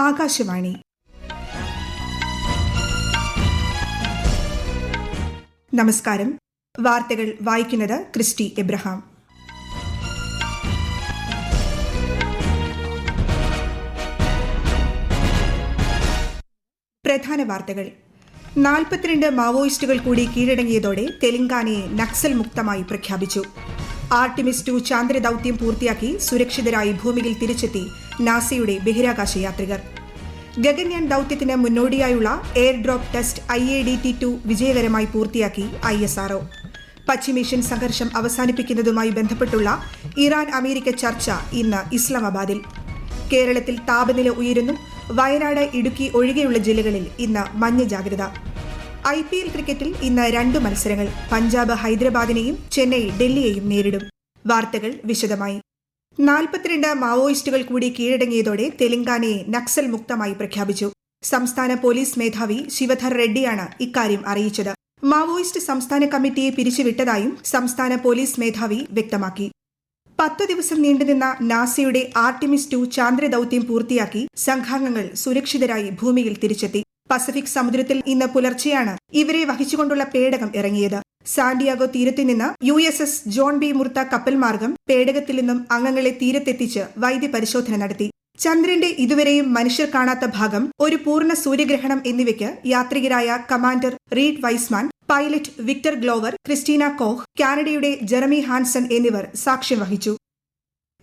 ആകാശവാണി. നമസ്കാരം. വാർത്തകൾ വായിക്കുന്നത് ക്രിസ്റ്റി എബ്രഹാം. പ്രധാന വാർത്തകൾ. 42 മാവോയിസ്റ്റുകൾ കൂടി കീഴടങ്ങിയതോടെ തെലങ്കാനയെ നക്സൽ മുക്തമായി പ്രഖ്യാപിച്ചു. ആർട്ടിമിസ് 2 ചാന്ദ്ര ദൌത്യം പൂർത്തിയാക്കി സുരക്ഷിതരായി ഭൂമിയിൽ തിരിച്ചെത്തി നാസയുടെ ബഹിരാകാശ യാത്രികർ. ഗഗൻയാൻ ദൌത്യത്തിന് മുന്നോടിയായുള്ള എയർ ഡ്രോപ്പ് ടെസ്റ്റ് IADT-2 വിജയകരമായി പൂർത്തിയാക്കി ISRO. പശ്ചിമേഷ്യൻ സംഘർഷം അവസാനിപ്പിക്കുന്നതുമായി ബന്ധപ്പെട്ടുള്ള ഇറാൻ അമേരിക്ക ചർച്ച ഇന്ന് ഇസ്ലാമാബാദിൽ. കേരളത്തിൽ താപനില ഉയരുന്നു. വയനാട്, ഇടുക്കി ഒഴികെയുള്ള ജില്ലകളിൽ ഇന്ന് മഞ്ഞ ജാഗ്രത. IPL ക്രിക്കറ്റിൽ ഇന്ന് 2 മത്സരങ്ങൾ. പഞ്ചാബ് ഹൈദരാബാദിനെയും ചെന്നൈ ഡൽഹിയെയും നേരിടും. വാർത്തകൾ വിശദമായി. 42 മാവോയിസ്റ്റുകൾ കൂടി കീഴടങ്ങിയതോടെ തെലങ്കാനയെ നക്സൽ മുക്തമായി പ്രഖ്യാപിച്ചു. സംസ്ഥാന പോലീസ് മേധാവി ശിവധർ റെഡ്ഡിയാണ് ഇക്കാര്യം അറിയിച്ചത്. മാവോയിസ്റ്റ് സംസ്ഥാന കമ്മിറ്റിയെ പിരിച്ചുവിട്ടതായും സംസ്ഥാന പോലീസ് മേധാവി വ്യക്തമാക്കി. 10 ദിവസം നീണ്ടുനിന്ന നാസയുടെ ആർട്ടിമിസ് 2 ചാന്ദ്ര ദൌത്യം പൂർത്തിയാക്കി സംഘാംഗങ്ങൾ സുരക്ഷിതരായി ഭൂമിയിൽ തിരിച്ചെത്തി. പസഫിക് സമുദ്രത്തിൽ ഇന്ന് പുലർച്ചെയാണ് ഇവരെ വഹിച്ചുകൊണ്ടുള്ള പേടകം ഇറങ്ങിയത്. സാന്റിയാഗോ തീരത്തു നിന്ന് USS ജോൺ ബി മുർത്ത കപ്പൽ മാർഗം പേടകത്തിൽ നിന്നും അംഗങ്ങളെ തീരത്തെത്തിച്ച് വൈദ്യപരിശോധന നടത്തി. ചന്ദ്രന്റെ ഇതുവരെയും മനുഷ്യർ കാണാത്ത ഭാഗം, ഒരു പൂർണ്ണ സൂര്യഗ്രഹണം എന്നിവയ്ക്ക് യാത്രികരായ commander Reid Wiseman, pilot Victor Glover, Christina Koch, കാനഡയുടെ ജെറമി ഹാൻസൺ എന്നിവർ സാക്ഷ്യം വഹിച്ചു.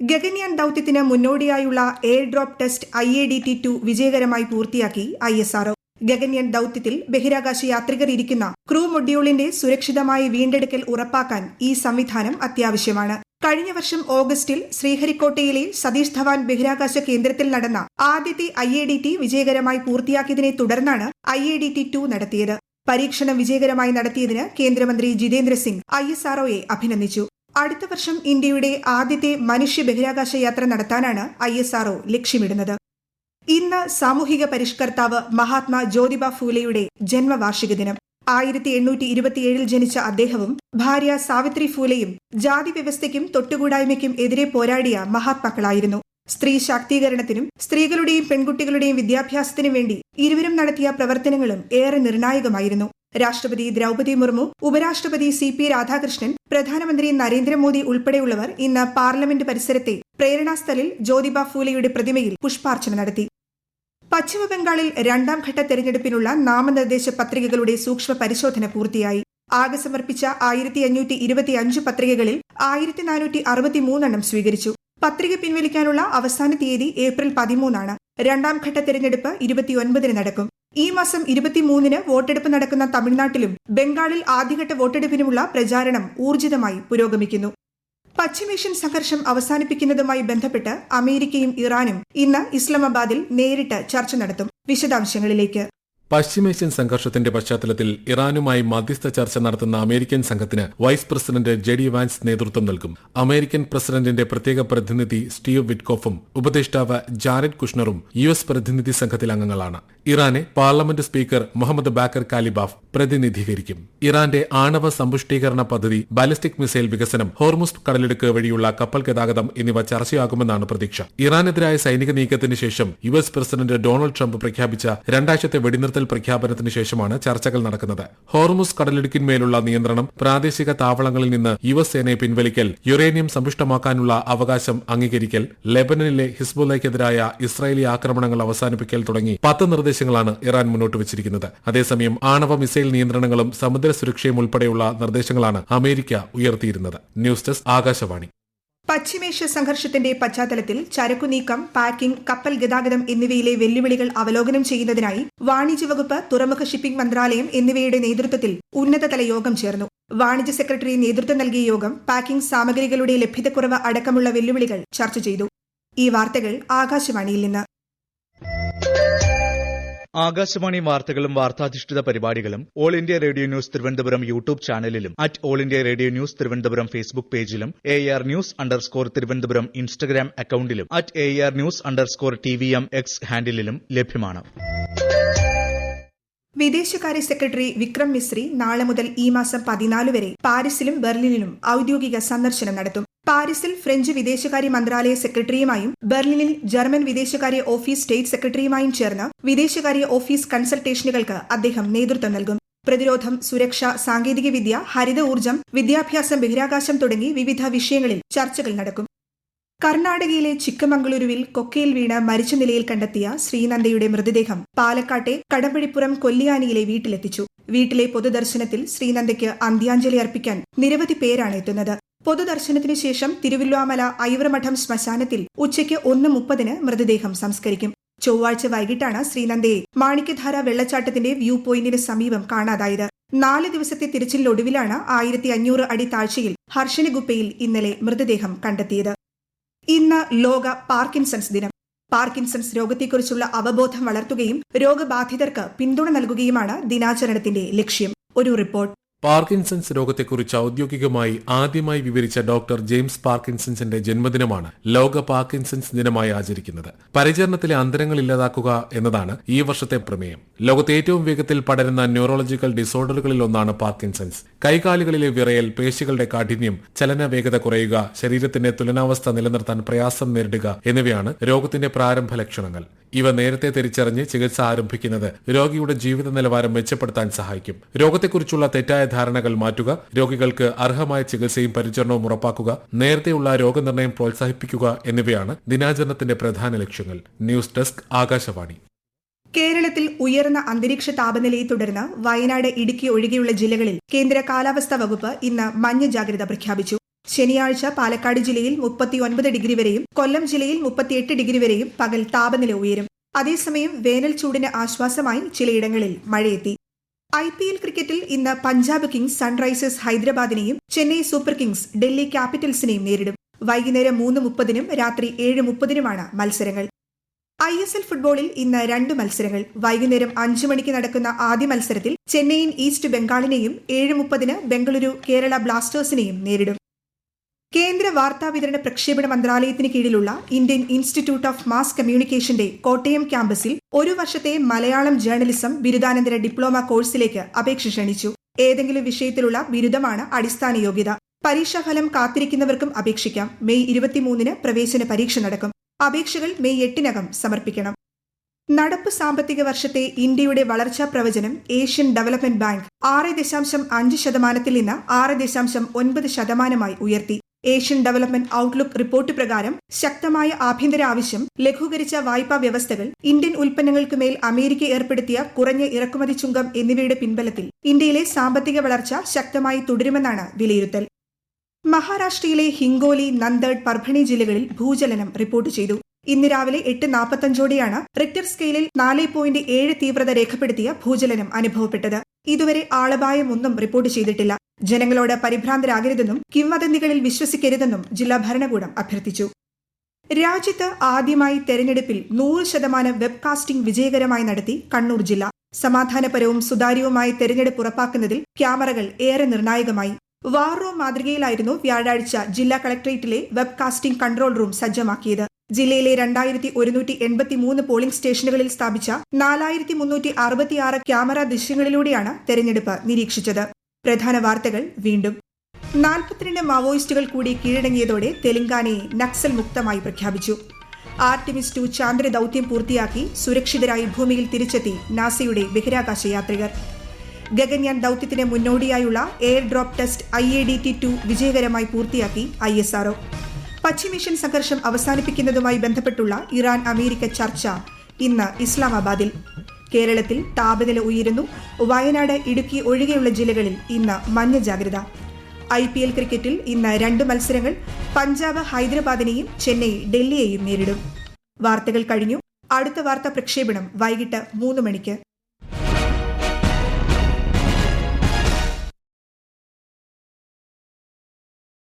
ഗഗൻയാൻ ദൌത്യത്തിന് മുന്നോടിയായുള്ള എയർ ഡ്രോപ്പ് ടെസ്റ്റ് IADT-2 വിജയകരമായി പൂർത്തിയാക്കി ISRO. ഗഗൻയാൻ ദൌത്യത്തിൽ ബഹിരാകാശ യാത്രികർ ഇരിക്കുന്ന ക്രൂ മൊഡ്യൂളിന്റെ സുരക്ഷിതമായ വീണ്ടെടുക്കൽ ഉറപ്പാക്കാൻ ഈ സംവിധാനം അത്യാവശ്യമാണ്. കഴിഞ്ഞ വർഷം ഓഗസ്റ്റിൽ ശ്രീഹരിക്കോട്ടയിലെ സതീഷ് ധവാൻ ബഹിരാകാശ കേന്ദ്രത്തിൽ നടന്ന ആദ്യത്തെ IADT വിജയകരമായി പൂർത്തിയാക്കിയതിനെ തുടർന്നാണ് IADT-2 നടത്തിയത്. പരീക്ഷണം വിജയകരമായി നടത്തിയതിന് കേന്ദ്രമന്ത്രി ജിതേന്ദ്ര സിംഗ് ISROയെ അഭിനന്ദിച്ചു. അടുത്ത വർഷം ഇന്ത്യയുടെ ആദ്യത്തെ മനുഷ്യ ബഹിരാകാശ യാത്ര നടത്താനാണ് ISRO ലക്ഷ്യമിടുന്നത്. ഇന്ന് സാമൂഹിക പരിഷ്കർത്താവ് മഹാത്മാ ജ്യോതിബ ഫൂലെയുടെ ജന്മവാർഷിക ദിനം. 1827 ജനിച്ച അദ്ദേഹവും ഭാര്യ സാവിത്രി ഫൂലെയും ജാതി വ്യവസ്ഥയ്ക്കും തൊട്ടുകൂടായ്മയ്ക്കും എതിരെ പോരാടിയ മഹാത്മാക്കളായിരുന്നു. സ്ത്രീ ശാക്തീകരണത്തിനും സ്ത്രീകളുടെയും പെൺകുട്ടികളുടെയും വിദ്യാഭ്യാസത്തിനും വേണ്ടി ഇരുവരും നടത്തിയ പ്രവർത്തനങ്ങളും ഏറെ നിർണായകമായിരുന്നു. രാഷ്ട്രപതി ദ്രൗപദി മുർമു, ഉപരാഷ്ട്രപതി CP രാധാകൃഷ്ണൻ, പ്രധാനമന്ത്രി നരേന്ദ്രമോദി ഉൾപ്പെടെയുള്ളവർ ഇന്ന് പാർലമെന്റ് പരിസരത്തെ പ്രേരണാസ്ഥലിൽ ജ്യോതിബ ഫൂലെയുടെ പ്രതിമയിൽ പുഷ്പാർച്ചന നടത്തി. പശ്ചിമബംഗാളിൽ 2ാം ഘട്ട തെരഞ്ഞെടുപ്പിനുള്ള നാമനിർദ്ദേശ പത്രികകളുടെ സൂക്ഷ്മ പരിശോധന പൂർത്തിയായി. ആകെ സമർപ്പിച്ച 1525 പത്രികകളിൽ 1463 സ്വീകരിച്ചു. പത്രിക പിൻവലിക്കാനുള്ള അവസാന തീയതി ഏപ്രിൽ 13. 2ാം ഘട്ട തെരഞ്ഞെടുപ്പ് 29 നടക്കും. ഈ മാസം 23 വോട്ടെടുപ്പ് നടക്കുന്ന തമിഴ്നാട്ടിലും ബംഗാളിൽ ആദ്യഘട്ട വോട്ടെടുപ്പിനുമുള്ള പ്രചാരണം ഊർജിതമായി പുരോഗമിക്കുന്നു. പശ്ചിമേഷ്യൻ സംഘർഷം അവസാനിപ്പിക്കുന്നതുമായി ബന്ധപ്പെട്ട് അമേരിക്കയും ഇറാനും ഇന്ന് ഇസ്ലാമാബാദിൽ നേരിട്ട് ചർച്ച നടത്തും. വിശദാംശങ്ങളിലേക്ക്. പശ്ചിമേഷ്യൻ സംഘർഷത്തിന്റെ പശ്ചാത്തലത്തിൽ ഇറാനുമായി മധ്യസ്ഥ ചർച്ച നടത്തുന്ന അമേരിക്കൻ സംഘത്തിന് വൈസ് പ്രസിഡന്റ് JD വാൻസ് നേതൃത്വം നൽകും. അമേരിക്കൻ പ്രസിഡന്റിന്റെ പ്രത്യേക പ്രതിനിധി സ്റ്റീവ് വിറ്റ്കോഫും ഉപദേഷ്ടാവ് ജാരഡ് കുഷ്ണറും US പ്രതിനിധി സംഘത്തിൽ അംഗങ്ങളാണ്. ഇറാനെ പാർലമെന്റ് സ്പീക്കർ മുഹമ്മദ് ബാക്കർ കാലിബാഫ് പ്രതിനിധീകരിക്കും. ഇറാന്റെ ആണവ സമ്പുഷ്ടീകരണ പദ്ധതി, ബാലിസ്റ്റിക് മിസൈൽ വികസനം, ഹോർമുസ് കടലിടുക്ക് വഴിയുള്ള കപ്പൽ ഗതാഗതം എന്നിവ ചർച്ചയാകുമെന്നാണ് പ്രതീക്ഷ. ഇറാനെതിരായ സൈനിക നീക്കത്തിന് ശേഷം US പ്രസിഡന്റ് ഡൊണാൾഡ് ട്രംപ് പ്രഖ്യാപിച്ച 2 ആഴ്ചത്തെ വെടിനിർത്തൽ പ്രഖ്യാപനത്തിന് ശേഷമാണ് ചർച്ചകൾ നടക്കുന്നത്. ഹോർമുസ് കടലിടുക്കിന്മേലുള്ള നിയന്ത്രണം, പ്രാദേശിക താവളങ്ങളിൽ നിന്ന് US സേനയെ പിൻവലിക്കൽ, യുറേനിയം സമ്പുഷ്ടമാക്കാനുള്ള അവകാശം അംഗീകരിക്കൽ, ലെബനനിലെ ഹിസ്ബുള്ളയ്ക്കെതിരായ ഇസ്രായേലി ആക്രമണങ്ങൾ അവസാനിപ്പിക്കൽ തുടങ്ങി 10 നിർദ്ദേശങ്ങളാണ് ഇറാൻ മുന്നോട്ട് വച്ചിരിക്കുന്നത്. അതേസമയം ആണവ മിസൈൽ നിയന്ത്രണങ്ങളും സമുദ്ര സുരക്ഷയും ഉൾപ്പെടെയുള്ള നിർദ്ദേശങ്ങളാണ് അമേരിക്ക ഉയർത്തിയിരുന്നത്. News desk Akashvani. പശ്ചിമേഷ്യ സംഘർഷത്തിന്റെ പശ്ചാത്തലത്തിൽ ചരക്കുനീക്കം, പാക്കിംഗ്, കപ്പൽ ഗതാഗതം എന്നിവയിലെ വെല്ലുവിളികൾ അവലോകനം ചെയ്യുന്നതിനായി വാണിജ്യ വകുപ്പ്, തുറമുഖ ഷിപ്പിംഗ് മന്ത്രാലയം എന്നിവയുടെ നേതൃത്വത്തിൽ ഉന്നതതല യോഗം ചേർന്നു. വാണിജ്യ സെക്രട്ടറി നേതൃത്വം നൽകിയ യോഗം പാക്കിംഗ് സാമഗ്രികളുടെ ലഭ്യതക്കുറവ് അടക്കമുള്ള വെല്ലുവിളികൾ ചർച്ച ചെയ്തു. ഈ വാർത്തകൾ ആകാശവാണിയിൽ നിന്ന്. ആകാശവാണി വാർത്തകളും വാർത്താധിഷ്ഠിത പരിപാടികളും All India Radio News Thiruvananthapuram YouTube ചാനലിലും All India Radio News Thiruvananthapuram Facebook പേജിലും AR News_ തിരുവനന്തപുരം ഇൻസ്റ്റഗ്രാം അക്കൌണ്ടിലും AR News_TVM X ഹാൻഡിലും ലഭ്യമാണ്. വിദേശകാര്യ സെക്രട്ടറി വിക്രം മിസ്രി നാളെ മുതൽ ഈ മാസം 14 വരെ പാരീസിലും ബെർലിനിലും ഔദ്യോഗിക സന്ദർശനം നടത്തും. പാരീസിൽ ഫ്രഞ്ച് വിദേശകാര്യ മന്ത്രാലയ സെക്രട്ടറിയുമായും ബെർലിനിൽ ജർമ്മൻ വിദേശകാര്യ ഓഫീസ് സ്റ്റേറ്റ് സെക്രട്ടറിയുമായും ചേർന്ന് വിദേശകാര്യ ഓഫീസ് കൺസൾട്ടേഷനുകൾക്ക് അദ്ദേഹം നേതൃത്വം നൽകും. പ്രതിരോധം, സുരക്ഷ, സാങ്കേതികവിദ്യ, ഹരിത ഊർജ്ജം, വിദ്യാഭ്യാസം, ബഹിരാകാശം തുടങ്ങി വിവിധ വിഷയങ്ങളിൽ ചർച്ചകൾ നടക്കും. കർണാടകയിലെ ചിക്കമംഗളൂരുവിൽ കൊക്കയിൽ വീണ് മരിച്ച നിലയിൽ കണ്ടെത്തിയ ശ്രീനന്ദയുടെ മൃതദേഹം പാലക്കാട്ടെ കടമ്പഴിപ്പുറം കൊല്ലിയാനിയിലെ വീട്ടിലെത്തിച്ചു. വീട്ടിലെ പൊതുദർശനത്തിൽ ശ്രീനന്ദയ്ക്ക് അന്ത്യാഞ്ജലി അർപ്പിക്കാൻ നിരവധി പേരാണ് എത്തുന്നത്. പൊതുദർശനത്തിനു ശേഷം തിരുവല്വാമല ഐവറമഠം ശ്മശാനത്തിൽ ഉച്ചയ്ക്ക് 1:30 മൃതദേഹം സംസ്കരിക്കും. ചൊവ്വാഴ്ച വൈകിട്ടാണ് ശ്രീനന്ദയെ മാണിക്യധാര വെള്ളച്ചാട്ടത്തിന്റെ വ്യൂ പോയിന്റിന് സമീപം കാണാതായത്. 4 ദിവസത്തെ തിരച്ചിലിനൊടുവിലാണ് 1500 അടി താഴ്ചയിൽ ഹർഷനി ഗുപ്പയിൽ ഇന്നലെ മൃതദേഹം കണ്ടെത്തിയത്. ഇന്ന് ലോക പാർക്കിൻസൺസ് ദിനം. പാർക്കിൻസൺസ് രോഗത്തെക്കുറിച്ചുള്ള അവബോധം വളർത്തുകയും രോഗബാധിതർക്ക് പിന്തുണ നൽകുകയുമാണ് ദിനാചരണത്തിന്റെ ലക്ഷ്യം. ഒരു റിപ്പോർട്ട്. പാർക്കിൻസൺസ് രോഗത്തെക്കുറിച്ച് ഔദ്യോഗികമായി ആദ്യമായി വിവരിച്ച ഡോക്ടർ ജെയിംസ് പാർക്കിൻസൺസിന്റെ ജന്മദിനമാണ് ലോക പാർക്കിൻസൺസ് ദിനമായി ആചരിക്കുന്നത്. പരിചരണത്തിലെ അന്തരങ്ങൾ ഇല്ലാതാക്കുക എന്നതാണ് ഈ വർഷത്തെ പ്രമേയം. ലോകത്തെ ഏറ്റവും വേഗത്തിൽ പടരുന്ന ന്യൂറോളജിക്കൽ ഡിസോർഡറുകളിൽ ഒന്നാണ് പാർക്കിൻസൺസ്. കൈകാലുകളിലെ വിറയൽ, പേശികളുടെ കാഠിന്യം, ചലന വേഗത കുറയുക, ശരീരത്തിന്റെ തുലനാവസ്ഥ നിലനിർത്താൻ പ്രയാസം നേരിടുക എന്നിവയാണ് രോഗത്തിന്റെ പ്രാരംഭ ലക്ഷണങ്ങൾ. ഇവ നേരത്തെ തിരിച്ചറിഞ്ഞ് ചികിത്സ ആരംഭിക്കുന്നത് രോഗിയുടെ ജീവിത നിലവാരം മെച്ചപ്പെടുത്താൻ സഹായിക്കും. രോഗത്തെക്കുറിച്ചുള്ള തെറ്റായ ധാരണകൾ മാറ്റുക, രോഗികൾക്ക് അർഹമായ ചികിത്സയും പരിചരണവും ഉറപ്പാക്കുക, നേരത്തെയുള്ള രോഗനിർണയം പ്രോത്സാഹിപ്പിക്കുക എന്നിവയാണ് ദിനാചരണത്തിന്റെ പ്രധാന ലക്ഷ്യങ്ങൾ. News desk, Akashvani. കേരളത്തിൽ ഉയർന്ന അന്തരീക്ഷ താപനിലയെ തുടർന്ന് വയനാട്, ഇടുക്കി ഒഴികെയുള്ള ജില്ലകളിൽ കേന്ദ്ര കാലാവസ്ഥാ വകുപ്പ് ഇന്ന് മഞ്ഞ ജാഗ്രത പ്രഖ്യാപിച്ചു. ശനിയാഴ്ച പാലക്കാട് ജില്ലയിൽ 39 ഡിഗ്രി വരെയും കൊല്ലം ജില്ലയിൽ 38 ഡിഗ്രി വരെയും പകൽ താപനില ഉയരും. അതേസമയം വേനൽ ചൂടിന് ആശ്വാസമായി ചിലയിടങ്ങളിൽ മഴയെത്തി. IPL ക്രിക്കറ്റിൽ ഇന്ന് പഞ്ചാബ് കിങ്സ് സൺറൈസേഴ്സ് ഹൈദരാബാദിനെയും ചെന്നൈ സൂപ്പർ കിങ്സ് ഡൽഹി ക്യാപിറ്റൽസിനെയും നേരിടും. വൈകുന്നേരം 3:30 രാത്രി 7:30 മത്സരങ്ങൾ. ISL ഫുട്ബോളിൽ ഇന്ന് 2 മത്സരങ്ങൾ. വൈകുന്നേരം 5 മണിക്ക് നടക്കുന്ന ആദ്യ മത്സരത്തിൽ ചെന്നൈയിൻ ഈസ്റ്റ് ബംഗാളിനെയും 7:30 ബംഗളൂരു കേരള ബ്ലാസ്റ്റേഴ്സിനെയും നേരിടും. കേന്ദ്ര വാർത്താവിതരണ പ്രക്ഷേപണ മന്ത്രാലയത്തിന് കീഴിലുള്ള ഇന്ത്യൻ ഇൻസ്റ്റിറ്റ്യൂട്ട് ഓഫ് മാസ് കമ്മ്യൂണിക്കേഷന്റെ കോട്ടയം ക്യാമ്പസിൽ 1 വർഷത്തെ മലയാളം ജേർണലിസം ബിരുദാനന്തര ഡിപ്ലോമ കോഴ്സിലേക്ക് അപേക്ഷ ക്ഷണിച്ചു. ഏതെങ്കിലും വിഷയത്തിലുള്ള ബിരുദമാണ് അടിസ്ഥാന യോഗ്യത. പരീക്ഷാഫലം കാത്തിരിക്കുന്നവർക്കും അപേക്ഷിക്കാം. മെയ് 23 പ്രവേശന പരീക്ഷ നടക്കും. അപേക്ഷകൾ മെയ് 8 സമർപ്പിക്കണം. നടപ്പ് സാമ്പത്തിക വർഷത്തെ ഇന്ത്യയുടെ വളർച്ചാ പ്രവചനം ഏഷ്യൻ ഡെവലപ്മെന്റ് ബാങ്ക് 6.5% നിന്ന് 6.9% ഉയർത്തി. ഏഷ്യൻ ഡെവലപ്മെന്റ് ഔട്ട്ലുക്ക് റിപ്പോർട്ട് പ്രകാരം ശക്തമായ ആഭ്യന്തര ആവശ്യം, ലഘൂകരിച്ച വായ്പാ വ്യവസ്ഥകൾ, ഇന്ത്യൻ ഉൽപ്പന്നങ്ങൾക്കുമേൽ അമേരിക്ക ഏർപ്പെടുത്തിയ കുറഞ്ഞ ഇറക്കുമതി ചുങ്കം എന്നിവയുടെ പിൻബലത്തിൽ ഇന്ത്യയിലെ സാമ്പത്തിക വളർച്ച ശക്തമായി തുടരുമെന്നാണ് വിലയിരുത്തൽ. മഹാരാഷ്ട്രയിലെ ഹിംഗോലി, നന്ദേഡ്, പർഭണി ജില്ലകളിൽ ഭൂചലനം റിപ്പോർട്ട് ചെയ്തു. ഇന്ന് രാവിലെ 8:45 റിക്ടർ സ്കെയിലിൽ 4.7 തീവ്രത രേഖപ്പെടുത്തിയ ഭൂചലനം അനുഭവപ്പെട്ടത്. ഇതുവരെ ആളപായമൊന്നും റിപ്പോർട്ട് ചെയ്തിട്ടില്ല. ജനങ്ങളോട് പരിഭ്രാന്തരാകരുതെന്നും കിംവദന്തികളിൽ വിശ്വസിക്കരുതെന്നും ജില്ലാ ഭരണകൂടം അഭ്യർത്ഥിച്ചു. രാജ്യത്ത് ആദ്യമായി തെരഞ്ഞെടുപ്പിൽ 100% വെബ്കാസ്റ്റിംഗ് വിജയകരമായി നടത്തി കണ്ണൂർ ജില്ല. സമാധാനപരവും സുതാര്യവുമായ തെരഞ്ഞെടുപ്പ് ഉറപ്പാക്കുന്നതിൽ ക്യാമറകൾ ഏറെ നിർണായകമായി. വാർ റൂം മാതൃകയിലായിരുന്നു വ്യാഴാഴ്ച ജില്ലാ കളക്ടറേറ്റിലെ വെബ്കാസ്റ്റിംഗ് കൺട്രോൾ റൂം സജ്ജമാക്കിയത്. ജില്ലയിലെ 2183 പോളിംഗ് സ്റ്റേഷനുകളിൽ സ്ഥാപിച്ച 4366 ക്യാമറ ദൃശ്യങ്ങളിലൂടെയാണ് തെരഞ്ഞെടുപ്പ് നിരീക്ഷിച്ചത്. പ്രധാന വാർത്തകൾ വീണ്ടും. 42 മാവോയിസ്റ്റുകൾ കൂടി കീഴടങ്ങിയതോടെ തെലങ്കാനയെ നക്സൽ മുക്തമായി പ്രഖ്യാപിച്ചു. ആർട്ടിമിസ് 2 ചാന്ദ്ര ദൌത്യം പൂർത്തിയാക്കി സുരക്ഷിതരായി ഭൂമിയിൽ തിരിച്ചെത്തി നാസയുടെ ബഹിരാകാശ യാത്രികർ. ഗഗൻയാൻ ദൌത്യത്തിന് മുന്നോടിയായുള്ള എയർ ഡ്രോപ്പ് ടെസ്റ്റ് IADT-2 വിജയകരമായി പൂർത്തിയാക്കി ISRO. പശ്ചിമേഷ്യൻ സംഘർഷം അവസാനിപ്പിക്കുന്നതുമായി ബന്ധപ്പെട്ടുള്ള ഇറാൻ അമേരിക്ക ചർച്ച ഇന്ന് ഇസ്ലാമാബാദിൽ. കേരളത്തിൽ താപനില ഉയരുന്നു. വയനാട്, ഇടുക്കി ഒഴികെയുള്ള ജില്ലകളിൽ ഇന്ന് മഞ്ഞ ജാഗ്രത. IPL ക്രിക്കറ്റിൽ ഇന്ന് 2 മത്സരങ്ങൾ. പഞ്ചാബ് ഹൈദരാബാദിനെയും ചെന്നൈ ഡൽഹിയെയും നേരിടും. വാർത്തകൾ കഴിഞ്ഞു. അടുത്ത വാർത്താ പ്രക്ഷേപണം വൈകിട്ട് 3 മണിക്ക്.